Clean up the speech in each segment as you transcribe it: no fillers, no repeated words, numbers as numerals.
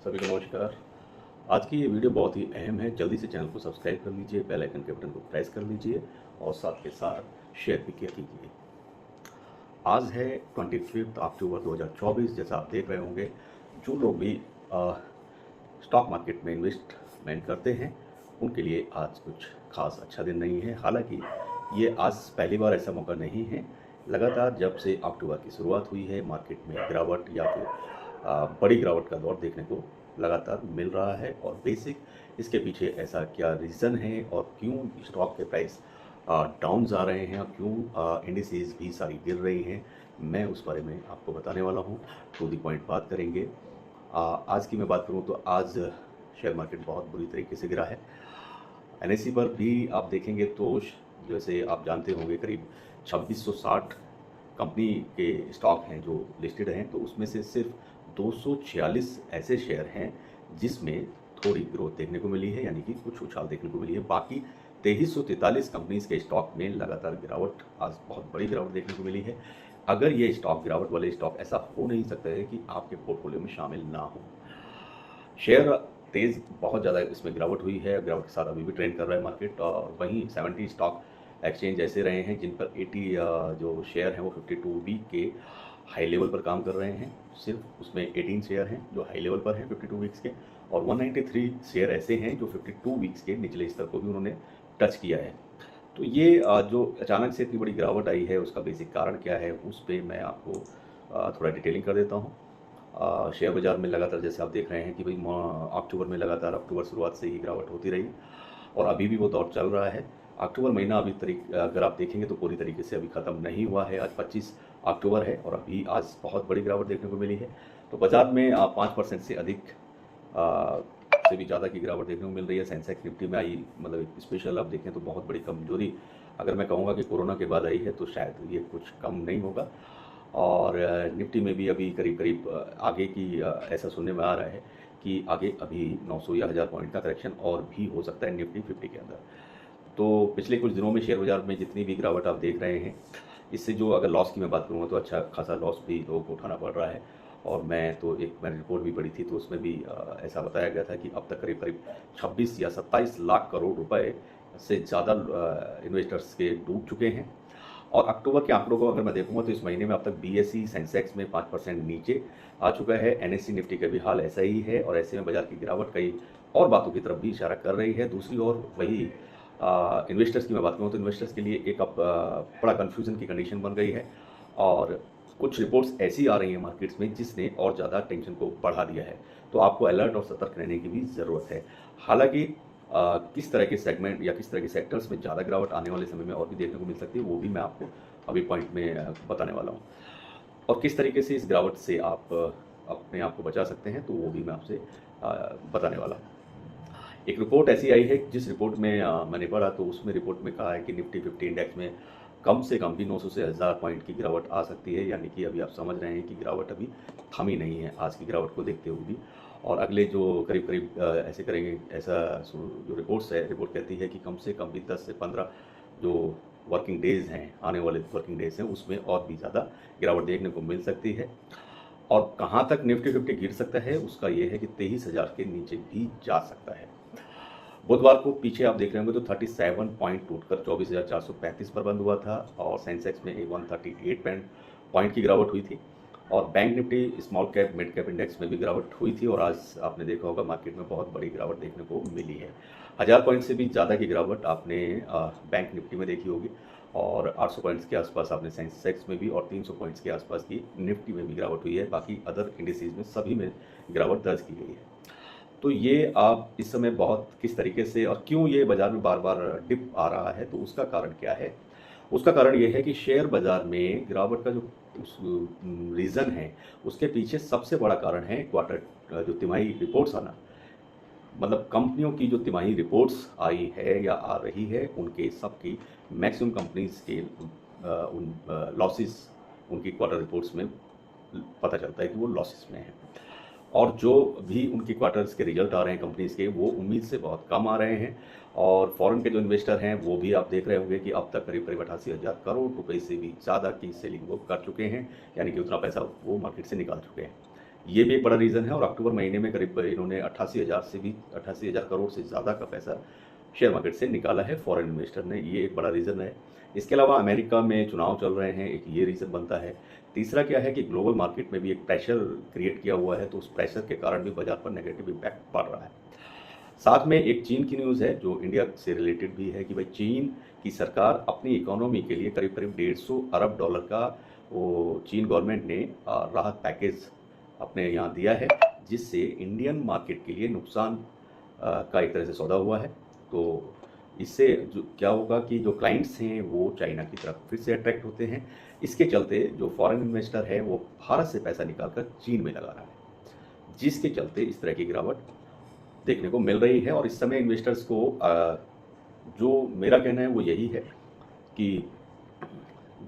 सभी को नमस्कार। आज की ये वीडियो बहुत ही अहम है। जल्दी से चैनल को सब्सक्राइब कर लीजिए, बेल आइकन के बटन को प्रेस कर लीजिए और साथ के साथ शेयर भी किया कीजिए। आज है 25 अक्टूबर 2024। जैसा आप देख रहे होंगे, जो लोग भी स्टॉक मार्केट में इन्वेस्टमेंट करते हैं उनके लिए आज कुछ खास अच्छा दिन नहीं है। हालांकि ये आज पहली बार ऐसा मौका नहीं है। लगातार जब से अक्टूबर की शुरुआत हुई है, मार्केट में गिरावट या फिर बड़ी गिरावट का दौर देखने को लगातार मिल रहा है। और बेसिक इसके पीछे ऐसा क्या रीज़न है और क्यों स्टॉक के प्राइस डाउन जा रहे हैं और क्यों इंडिसेस भी सारी गिर रही हैं, मैं उस बारे में आपको बताने वाला हूँ। टू दी पॉइंट बात करेंगे। आज की मैं बात करूँ तो आज शेयर मार्केट बहुत बुरी तरीके से गिरा है। एनएसई पर भी आप देखेंगे तो जैसे आप जानते होंगे करीब 2660 कंपनी के स्टॉक हैं जो लिस्टेड हैं, तो उसमें से सिर्फ 246 ऐसे शेयर हैं जिसमें थोड़ी ग्रोथ देखने को मिली है, यानी कि कुछ उछाल देखने को मिली है। बाकी 2343 कंपनीज के स्टॉक में लगातार गिरावट, आज बहुत बड़ी गिरावट देखने को मिली है। अगर ये स्टॉक गिरावट वाले स्टॉक, ऐसा हो नहीं सकता है कि आपके पोर्टफोलियो में शामिल ना हो। शेयर तेज़ बहुत ज़्यादा इसमें गिरावट हुई है, गिरावट के साथ अभी भी ट्रेंड कर रहा है मार्केट। और वहीं 70 स्टॉक एक्सचेंज ऐसे रहे हैं जिन पर 80 जो शेयर हैं वो 52 वीक के हाई लेवल पर काम कर रहे हैं। सिर्फ उसमें 18 शेयर हैं जो हाई लेवल पर हैं 52 वीक्स के, और 193 शेयर ऐसे हैं जो 52 वीक्स के निचले स्तर को भी उन्होंने टच किया है। तो ये जो अचानक से इतनी बड़ी गिरावट आई है, उसका बेसिक कारण क्या है, उस पर मैं आपको थोड़ा डिटेलिंग कर देता हूँ। शेयर बाज़ार में लगातार जैसे आप देख रहे हैं कि भाई अक्टूबर में लगातार अक्टूबर शुरुआत से ही गिरावट होती रही और अभी भी वो दौर चल रहा है। अक्टूबर महीना अभी अगर आप देखेंगे तो पूरी तरीके से अभी ख़त्म नहीं हुआ है। आज 25 अक्टूबर है और अभी आज बहुत बड़ी गिरावट देखने को मिली है। तो बाज़ार में 5% से अधिक से भी ज़्यादा की गिरावट देखने को मिल रही है। सेंसेक्स निफ्टी में आई, मतलब एक स्पेशल आप देखें तो बहुत बड़ी कमजोरी अगर मैं कहूँगा कि कोरोना के बाद आई है, तो शायद ये कुछ कम नहीं होगा। और निफ्टी में भी अभी करीब करीब आगे की ऐसा सुनने में आ रहा है कि आगे अभी 900 या 1000 पॉइंट का करेक्शन और भी हो सकता है निफ्टी 50 के अंदर। तो पिछले कुछ दिनों में शेयर बाज़ार में जितनी भी गिरावट आप देख रहे हैं, इससे जो अगर लॉस की मैं बात करूँगा तो अच्छा खासा लॉस भी लोगों को उठाना पड़ रहा है। और मैंने रिपोर्ट भी पढ़ी थी, तो उसमें भी ऐसा बताया गया था कि अब तक करीब करीब 26 या 27 लाख करोड़ रुपए से ज़्यादा इन्वेस्टर्स के डूब चुके हैं। और अक्टूबर के आंकड़ों को अगर मैं देखूंगा तो इस महीने में अब तक बीएसई सेंसेक्स में 5% नीचे आ चुका है। एनएससी निफ्टी का भी हाल ऐसा ही है और ऐसे में बाजार की गिरावट कई और बातों की तरफ भी इशारा कर रही है। दूसरी ओर वही इन्वेस्टर्स की मैं बात करूँ तो इन्वेस्टर्स के लिए एक अब बड़ा कन्फ्यूजन की कंडीशन बन गई है और कुछ रिपोर्ट्स ऐसी आ रही हैं मार्केट्स में जिसने और ज़्यादा टेंशन को बढ़ा दिया है। तो आपको अलर्ट और सतर्क रहने की भी ज़रूरत है। हालांकि किस तरह के सेगमेंट या किस तरह के सेक्टर्स में ज़्यादा गिरावट आने वाले समय में और भी देखने को मिल सकती है, वो भी मैं आपको अभी पॉइंट में बताने वाला हूँ। और किस तरीके से इस गिरावट से आप अपने आप को बचा सकते हैं, तो वो भी मैं आपसे बताने वाला हूँ। एक रिपोर्ट ऐसी आई है जिस रिपोर्ट में मैंने पढ़ा, तो उसमें रिपोर्ट में कहा है कि निफ्टी 50 इंडेक्स में कम से कम भी 900 से 1000 पॉइंट की गिरावट आ सकती है। यानी कि अभी आप समझ रहे हैं कि गिरावट अभी थमी नहीं है आज की गिरावट को देखते हुए भी। और अगले जो करीब करीब ऐसे करेंगे, ऐसा जो रिपोर्ट कहती है कि कम से कम भी 10 से 15 जो वर्किंग डेज़ हैं, आने वाले वर्किंग डेज़ हैं, उसमें और भी ज़्यादा गिरावट देखने को मिल सकती है। और कहाँ तक निफ्टी 50 गिर सकता है, उसका ये है कि 23,000 के नीचे भी जा सकता है। बुधवार को पीछे आप देख रहे होंगे तो 37 पॉइंट टूटकर 24,435 पर बंद हुआ था और सेंसेक्स में 138 पॉइंट की गिरावट हुई थी। और bank Nifty small cap mid cap index में भी गिरावट हुई थी और आज आपने देखा होगा मार्केट में बहुत बड़ी गिरावट देखने को मिली है। 1000 पॉइंट से भी ज़्यादा की गिरावट आपने बैंक निफ्टी में देखी होगी और 800 पॉइंट्स के आसपास आपने सेंसेक्स में भी और 300 पॉइंट्स के आसपास की निफ्टी में भी गिरावट हुई है। बाकी अदर इंडिसेज में सभी में गिरावट दर्ज की गई है। तो ये आप इस समय बहुत किस तरीके से और क्यों ये बाज़ार में बार बार डिप आ रहा है, तो उसका कारण क्या है? उसका कारण ये है कि शेयर बाज़ार में गिरावट का जो रीज़न है, उसके पीछे सबसे बड़ा कारण है क्वार्टर जो तिमाही रिपोर्ट्स आना। मतलब कंपनियों की जो तिमाही रिपोर्ट्स आई है या आ रही है, उनके सबकी मैक्सिमम कंपनीज के उन लॉसेस उनकी क्वार्टर रिपोर्ट्स में पता चलता है कि वो लॉसेस में है। और जो भी उनके क्वार्टर्स के रिजल्ट आ रहे हैं कंपनीज के, वो उम्मीद से बहुत कम आ रहे हैं। और फॉरेन के जो इन्वेस्टर हैं वो भी आप देख रहे होंगे कि अब तक करीब करीब 88,000 करोड़ रुपए से भी ज़्यादा की सेलिंग वो कर चुके हैं, यानी कि उतना पैसा वो मार्केट से निकाल चुके हैं। ये भी एक बड़ा रीज़न है। और अक्टूबर महीने में करीब इन्होंने 88,000 करोड़ से ज़्यादा का पैसा शेयर मार्केट से निकाला है फॉरेन इन्वेस्टर ने, ये एक बड़ा रीज़न है। इसके अलावा अमेरिका में चुनाव चल रहे हैं, एक ये रीज़न बनता है। तीसरा क्या है कि ग्लोबल मार्केट में भी एक प्रेशर क्रिएट किया हुआ है, तो उस प्रेशर के कारण भी बाजार पर नेगेटिव इम्पैक्ट पड़ रहा है। साथ में एक चीन की न्यूज़ है जो इंडिया से रिलेटेड भी है कि भाई चीन की सरकार अपनी इकोनॉमी के लिए करीब करीब 150 अरब डॉलर का वो चीन गवर्नमेंट ने राहत पैकेज अपने यहाँ दिया है, जिससे इंडियन मार्केट के लिए नुकसान का एक तरह से सौदा हुआ है। तो इससे जो क्या होगा कि जो क्लाइंट्स हैं वो चाइना की तरफ फिर से अट्रैक्ट होते हैं। इसके चलते जो फॉरेन इन्वेस्टर है वो भारत से पैसा निकालकर चीन में लगा रहा है, जिसके चलते इस तरह की गिरावट देखने को मिल रही है। और इस समय इन्वेस्टर्स को जो मेरा कहना है वो यही है कि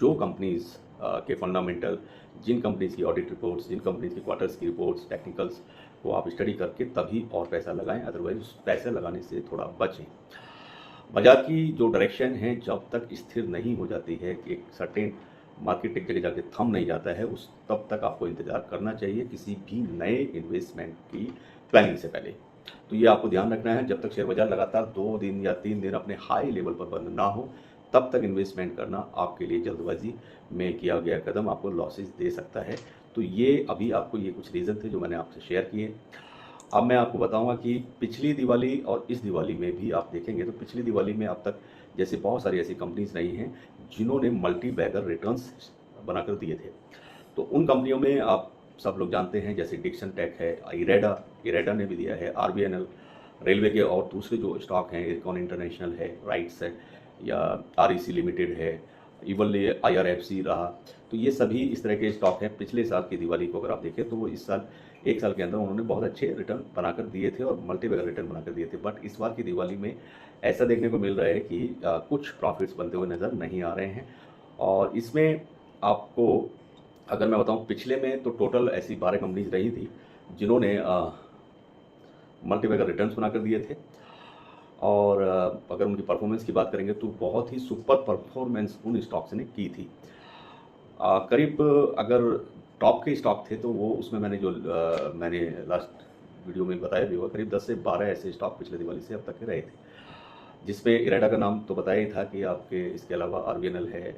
जो कंपनीज के फंडामेंटल, जिन कंपनीज की ऑडिट रिपोर्ट्स, जिन कंपनीज की क्वार्टर्स की रिपोर्ट्स, टेक्निकल्स को आप स्टडी करके तभी और पैसा लगाएं, अदरवाइज उस पैसे लगाने से थोड़ा बचें। बाजार की जो डायरेक्शन है जब तक स्थिर नहीं हो जाती है कि एक सर्टेन मार्केट एक जगह जाके थम नहीं जाता है, उस तब तक आपको इंतज़ार करना चाहिए किसी भी नए इन्वेस्टमेंट की प्लानिंग से पहले। तो ये आपको ध्यान रखना है, जब तक शेयर बाजार लगातार 2 दिन या 3 दिन अपने हाई लेवल पर बंद ना हो, तब तक इन्वेस्टमेंट करना आपके लिए जल्दबाजी में किया गया कदम आपको लॉसेस दे सकता है। तो ये अभी आपको ये कुछ रीज़न थे जो मैंने आपसे शेयर किए। अब मैं आपको बताऊंगा कि पिछली दिवाली और इस दिवाली में भी आप देखेंगे तो पिछली दिवाली में अब तक जैसे बहुत सारी ऐसी कंपनीज रही हैं जिन्होंने मल्टी बैगर रिटर्न्स बनाकर दिए थे। तो उन कंपनियों में आप सब लोग जानते हैं, जैसे डिक्सन टेक है, इरेडा ने भी दिया है, आरबीएनएल, रेलवे के और दूसरे जो स्टॉक हैं, इरकॉन इंटरनेशनल है, राइट्स है, या आरईसी लिमिटेड है, इवन आईआरएफसी रहा। तो ये सभी इस तरह के स्टॉक हैं। पिछले साल की दिवाली को अगर आप देखें तो वो इस साल 1 साल के अंदर उन्होंने बहुत अच्छे रिटर्न बनाकर दिए थे और मल्टीबैगर रिटर्न बनाकर दिए थे। बट इस बार की दिवाली में ऐसा देखने को मिल रहा है कि कुछ प्रॉफिट्स बनते हुए नज़र नहीं आ रहे हैं। और इसमें आपको अगर मैं बताऊं, पिछले में तो टोटल ऐसी 12 कंपनीज रही थी जिन्होंने मल्टीबैगर रिटर्न्स बनाकर दिए थे। और अगर उनकी परफॉर्मेंस की बात करेंगे तो बहुत ही सुपर परफॉर्मेंस उन स्टॉक्स ने की थी। करीब अगर टॉप के स्टॉक थे तो वो उसमें मैंने लास्ट वीडियो में बताया भी हुआ, करीब 10 से 12 ऐसे स्टॉक पिछले दिवाली से अब तक के रहे थे, जिसमें इरेडा का नाम तो बताया ही था कि आपके इसके अलावा आरबीएनएल है,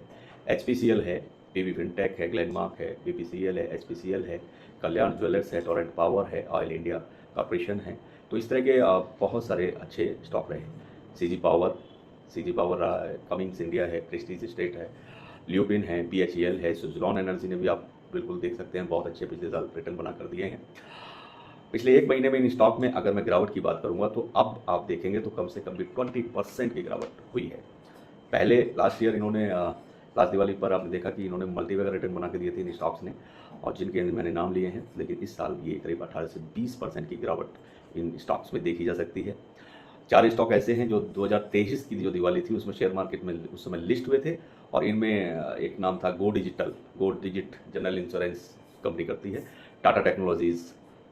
एचपीसीएल है, पीवी फिनटेक है, ग्लेनमार्क है, बीपीसीएल है, एचपीसीएल है, कल्याण ज्वेलर्स है, टोरेंट पावर है, ऑयल इंडिया कॉर्पोरेशन है। तो इस तरह के बहुत सारे अच्छे स्टॉक रहे। सीजी पावर रहा है, कमिंग्स इंडिया है, प्रेस्टीज स्टेट है, ल्यूपिन है, बीएचईएल है, सुजलॉन एनर्जी ने भी आप बिल्कुल देख सकते हैं बहुत अच्छे पिछले साल रिटर्न बनाकर दिए हैं। पिछले 1 महीने में इन स्टॉक में अगर मैं गिरावट की बात करूंगा तो अब आप देखेंगे तो कम से कम भी 20% की गिरावट हुई है। पहले लास्ट ईयर इन्होंने लास्ट दिवाली पर आपने देखा कि इन्होंने मल्टीबैगर रिटर्न बना के दिए थे इन स्टॉक्स ने, और जिनके मैंने नाम लिए हैं। लेकिन इस साल ये करीब 18 से 20% की गिरावट इन स्टॉक्स में देखी जा सकती है। 4 स्टॉक ऐसे हैं जो 2023 की जो दिवाली थी उसमें शेयर मार्केट में उस समय लिस्ट हुए थे, और इनमें एक नाम था गो डिजिट जनरल इंश्योरेंस कंपनी करती है, टाटा टेक्नोलॉजीज़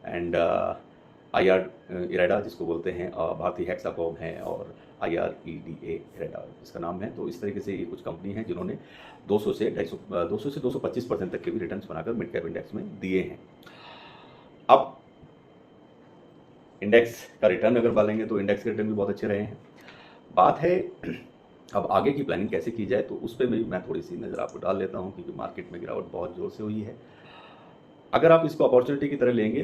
एंड इरेडा जिसको बोलते हैं, भारतीय हेक्साकॉम है, और IREDA इरेडा इसका नाम है। तो इस तरीके से ये कुछ कंपनी हैं जिन्होंने 200 से 225% तक के भी रिटर्न्स बनाकर मिड कैप इंडेक्स में दिए हैं। अब इंडेक्स का रिटर्न अगर बालेंगे तो इंडेक्स के रिटर्न भी बहुत अच्छे रहे हैं। बात है अब आगे की प्लानिंग कैसे की जाए, तो उस पर भी मैं थोड़ी सी नज़र आपको डाल लेता हूँ, क्योंकि मार्केट में गिरावट बहुत ज़ोर से हुई है। अगर आप इसको अपॉर्चुनिटी की तरह लेंगे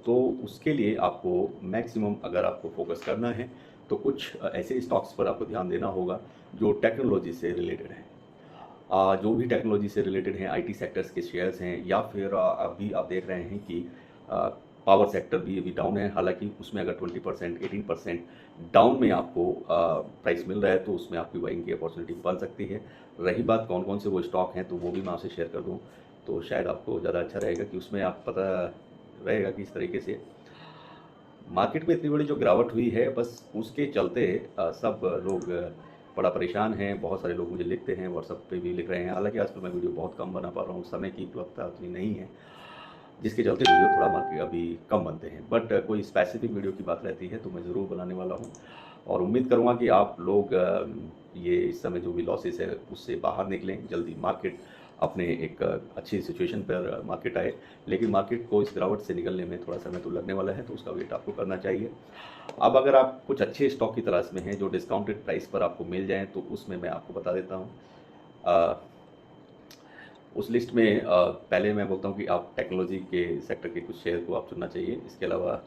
तो उसके लिए आपको मैक्सिमम अगर आपको फोकस करना है तो कुछ ऐसे स्टॉक्स पर आपको ध्यान देना होगा जो टेक्नोलॉजी से रिलेटेड हैं। जो भी टेक्नोलॉजी से रिलेटेड हैं, IT सेक्टर्स के शेयर्स हैं, या फिर अभी आप देख रहे हैं कि पावर सेक्टर भी अभी डाउन है। हालांकि उसमें अगर 20% 18% डाउन में आपको प्राइस मिल रहा है तो उसमें आपकी बाइंग की अपॉर्चुनिटी बन सकती है। रही बात कौन कौन से वो स्टॉक हैं, तो वो भी मैं आपसे शेयर कर दूं तो शायद आपको ज़्यादा अच्छा रहेगा, कि उसमें आप पता रहेगा कि इस तरीके से मार्केट में इतनी बड़ी जो गिरावट हुई है, बस उसके चलते सब लोग बड़ा परेशान हैं। बहुत सारे लोग मुझे लिखते हैं, व्हाट्सएप पे भी लिख रहे हैं। हालांकि आजकल मैं वीडियो बहुत कम बना पा रहा हूँ, समय की उपलब्धता उतनी नहीं है, जिसके चलते वीडियो थोड़ा मार्केट अभी कम बनते हैं। बट कोई स्पेसिफिक वीडियो की बात रहती है तो मैं ज़रूर बनाने वाला हूँ, और उम्मीद करूँगा कि आप लोग ये इस समय जो भी लॉसेस है उससे बाहर निकलें, जल्दी मार्केट अपने एक अच्छी सिचुएशन पर मार्केट आए, लेकिन मार्केट को इस गिरावट से निकलने में थोड़ा समय तो लगने वाला है, तो उसका वेट आपको करना चाहिए। अब अगर आप कुछ अच्छे स्टॉक की तलाश में हैं जो डिस्काउंटेड प्राइस पर आपको मिल जाएँ, तो उसमें मैं आपको बता देता हूँ। उस लिस्ट में पहले मैं बोलता हूँ कि आप टेक्नोलॉजी के सेक्टर के कुछ शेयर को आप चुनना चाहिए। इसके अलावा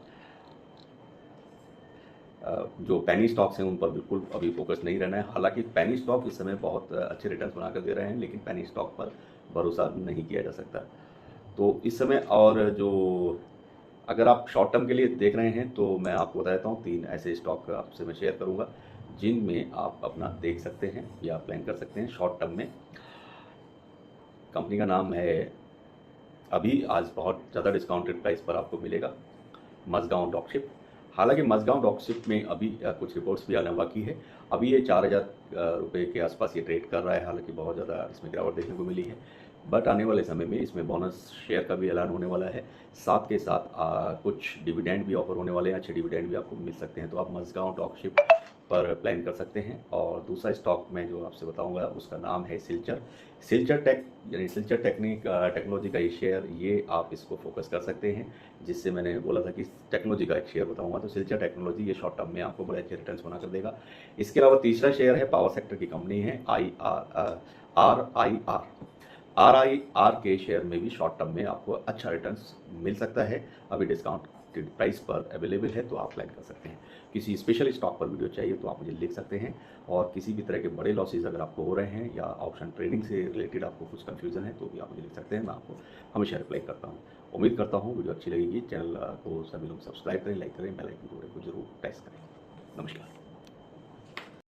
जो पेनी स्टॉक्स हैं उन पर बिल्कुल अभी फोकस नहीं रहना है। हालांकि पेनी स्टॉक इस समय बहुत अच्छे रिटर्न्स बनाकर दे रहे हैं, लेकिन पेनी स्टॉक पर भरोसा नहीं किया जा सकता। तो इस समय और जो अगर आप शॉर्ट टर्म के लिए देख रहे हैं, तो मैं आपको बता देता हूँ 3 ऐसे स्टॉक आपसे मैं शेयर करूँगा जिनमें आप अपना देख सकते हैं या प्लान कर सकते हैं शॉर्ट टर्म में। कंपनी का नाम है, अभी आज बहुत ज़्यादा डिस्काउंटेड प्राइस पर आपको मिलेगा, मज़गांव ड्रॉपशिप। हालांकि मज़गांव ड्रॉपशिप में अभी कुछ रिपोर्ट्स भी आना बाकी है। अभी ये 4000 रुपये के आसपास ये ट्रेड कर रहा है, हालांकि बहुत ज़्यादा इसमें गिरावट देखने को मिली है। बट आने वाले समय में इसमें बोनस शेयर का भी ऐलान होने वाला है, साथ के साथ कुछ डिविडेंड भी ऑफर होने वाले हैं, अच्छे डिविडेंड भी आपको मिल सकते हैं। तो आप मज़गांव ड्रॉपशिप पर प्लान कर सकते हैं। और दूसरा स्टॉक मैं जो आपसे बताऊंगा उसका नाम है सिल्चर। सिल्चर टेक यानी सिल्चर टेक्नोलॉजी का ये शेयर, ये आप इसको फोकस कर सकते हैं। जिससे मैंने बोला था कि टेक्नोलॉजी का एक शेयर बताऊंगा, तो सिल्चर टेक्नोलॉजी ये शॉर्ट टर्म में आपको बड़े अच्छे रिटर्न्स बना कर देगा। इसके अलावा तीसरा शेयर है, पावर सेक्टर की कंपनी है RIR के शेयर में भी शॉर्ट टर्म में आपको अच्छा रिटर्न्स मिल सकता है। अभी डिस्काउंटेड प्राइस पर अवेलेबल है, तो आप प्लान कर सकते हैं। किसी स्पेशल स्टॉक पर वीडियो चाहिए तो आप मुझे लिख सकते हैं। और किसी भी तरह के बड़े लॉसेज अगर आपको हो रहे हैं या ऑप्शन ट्रेडिंग से रिलेटेड आपको कुछ कन्फ्यूजन है, तो भी आप मुझे लिख सकते हैं, मैं आपको हमेशा रिप्लाई करता हूँ। उम्मीद करता हूँ वीडियो अच्छी लगेगी। चैनल को सभी लोग सब्सक्राइब करें, लाइक करें, बेल आइकन को जरूर प्रेस करें। नमस्कार।